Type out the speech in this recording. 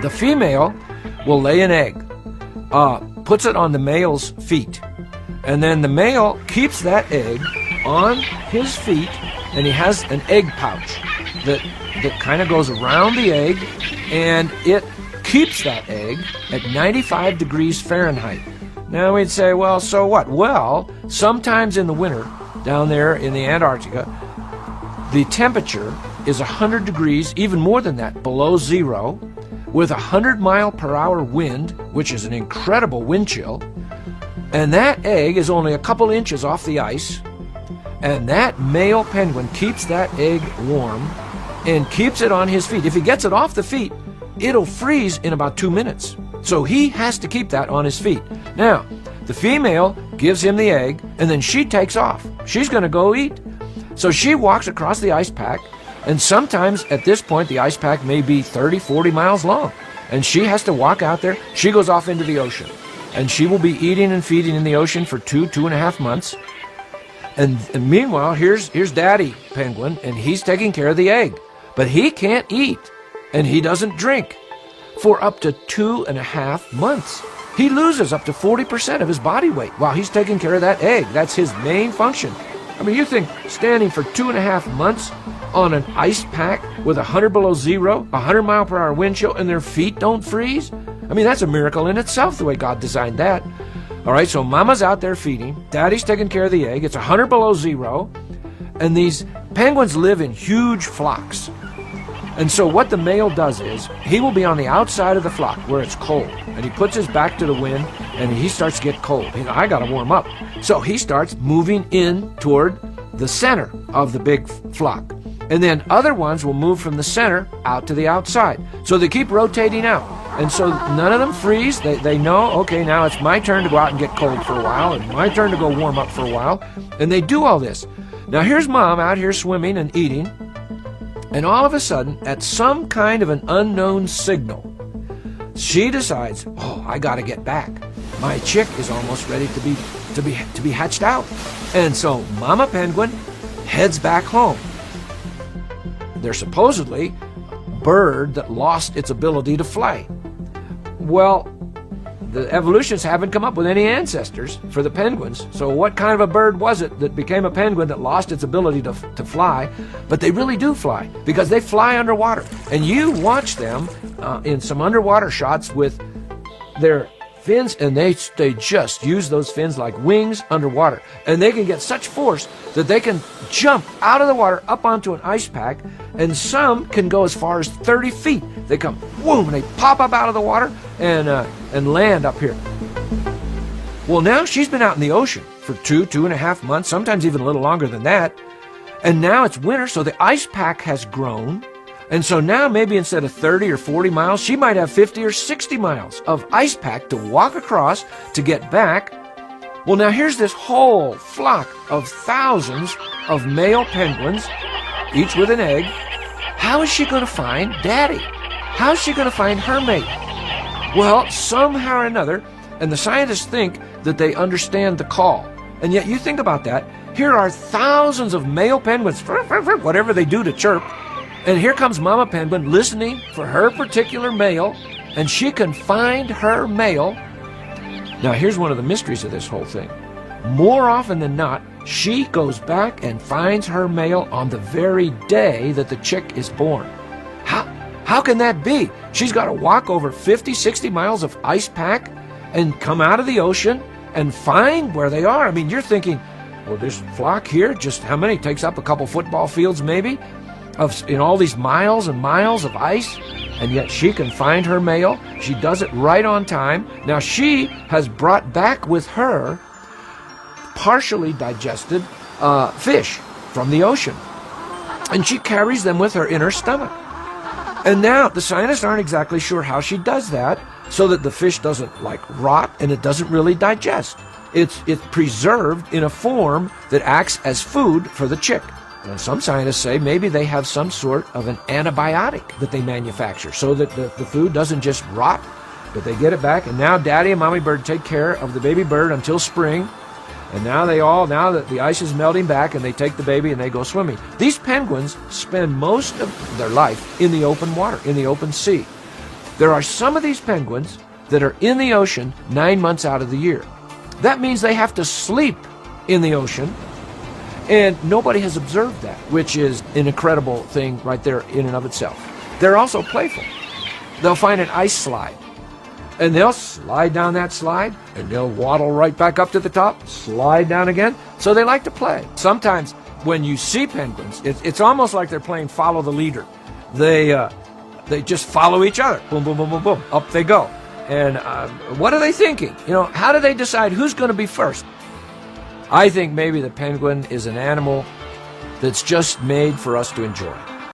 The female will lay an egg, puts it on the male's feet, and then the male keeps that egg on his feet, and he has an egg pouch that kind of goes around the egg, and it keeps that egg at 95 degrees Fahrenheit. Now we'd say, well, so what? Well, sometimes in the winter, down there in the Antarctica, the temperature is 100 degrees, even more than that, below zero, with 100-mile-per-hour wind, which is an incredible wind chill, and that egg is only a couple inches off the ice, and that male penguin keeps that egg warm and keeps it on his feet. If he gets it off the feet, it'll freeze in about 2 minutes. So he has to keep that on his feet. Now, the female gives him the egg, and then she takes off. She's going to go eat. So she walks across the ice pack, and sometimes at this point the ice pack may be 30, 40 miles long, and she has to walk out there. She goes off into the ocean, and she will be eating and feeding in the ocean for 2.5 months. And meanwhile, here's Daddy Penguin, and he's taking care of the egg. But he can't eat, and he doesn't drink for up to 2.5 months. He loses up to 40% of his body weight while he's taking care of that egg. That's his main function. I mean, you think standing for 2.5 months on an ice pack with 100 below zero, 100-mile-per-hour wind chill, and their feet don't freeze? I mean, that's a miracle in itself, the way God designed that. All right, so Mama's out there feeding. Daddy's taking care of the egg. It's 100 below zero. And these penguins live in huge flocks. And so what the male does is, he will be on the outside of the flock where it's cold. And he puts his back to the wind, and he starts to get cold. I got to warm up. So he starts moving in toward the center of the big flock. And then other ones will move from the center out to the outside. So they keep rotating out. And so none of them freeze. They know, okay, now it's my turn to go out and get cold for a while, and my turn to go warm up for a while. And they do all this. Now here's Mom out here swimming and eating. And all of a sudden, at some kind of an unknown signal, she decides, oh, I got to get back. My chick is almost ready to be hatched out. And so Mama Penguin heads back home. They're supposedly a bird that lost its ability to fly. Well, the evolutionists haven't come up with any ancestors for the penguins. So what kind of a bird was it that became a penguin that lost its ability to fly? But they really do fly, because they fly underwater. And you watch them in some underwater shots with their fins, and they just use those fins like wings underwater. And they can get such force that they can jump out of the water up onto an ice pack, and some can go as far as 30 feet. They come, whoom, and they pop up out of the water and land up here. Well, now she's been out in the ocean for 2.5 months, sometimes even a little longer than that. And now it's winter, so the ice pack has grown. And so now maybe instead of 30 or 40 miles, she might have 50 or 60 miles of ice pack to walk across to get back. Well, now here's this whole flock of thousands of male penguins, each with an egg. How is she going to find Daddy? How is she going to find her mate? Well, somehow or another, and the scientists think that they understand the call. And yet you think about that. Here are thousands of male penguins, whatever they do to chirp. And here comes Mama Penguin listening for her particular male, and she can find her male. Now, here's one of the mysteries of this whole thing. More often than not, she goes back and finds her male on the very day that the chick is born. How can that be? She's got to walk over 50, 60 miles of ice pack and come out of the ocean and find where they are. I mean, you're thinking, well, this flock here, just how many? Takes up a couple football fields maybe, in all these miles and miles of ice, and yet she can find her male. She does it right on time. Now she has brought back with her partially digested fish from the ocean, and she carries them with her in her stomach. And now the scientists aren't exactly sure how she does that, so that the fish doesn't rot and it doesn't really digest. It's preserved in a form that acts as food for the chick. And some scientists say maybe they have some sort of an antibiotic that they manufacture so that the food doesn't just rot, but they get it back. And now Daddy and Mommy Bird take care of the baby bird until spring. And now now that the ice is melting back, and they take the baby and they go swimming. These penguins spend most of their life in the open water, in the open sea. There are some of these penguins that are in the ocean 9 months out of the year. That means they have to sleep in the ocean, and nobody has observed that, which is an incredible thing right there in and of itself. They're also playful. They'll find an ice slide, and they'll slide down that slide, and they'll waddle right back up to the top, slide down again. So they like to play. Sometimes when you see penguins, it's almost like they're playing follow the leader. They just follow each other. Boom, boom, boom, boom, boom. Up they go. And what are they thinking? How do they decide who's going to be first? I think maybe the penguin is an animal that's just made for us to enjoy.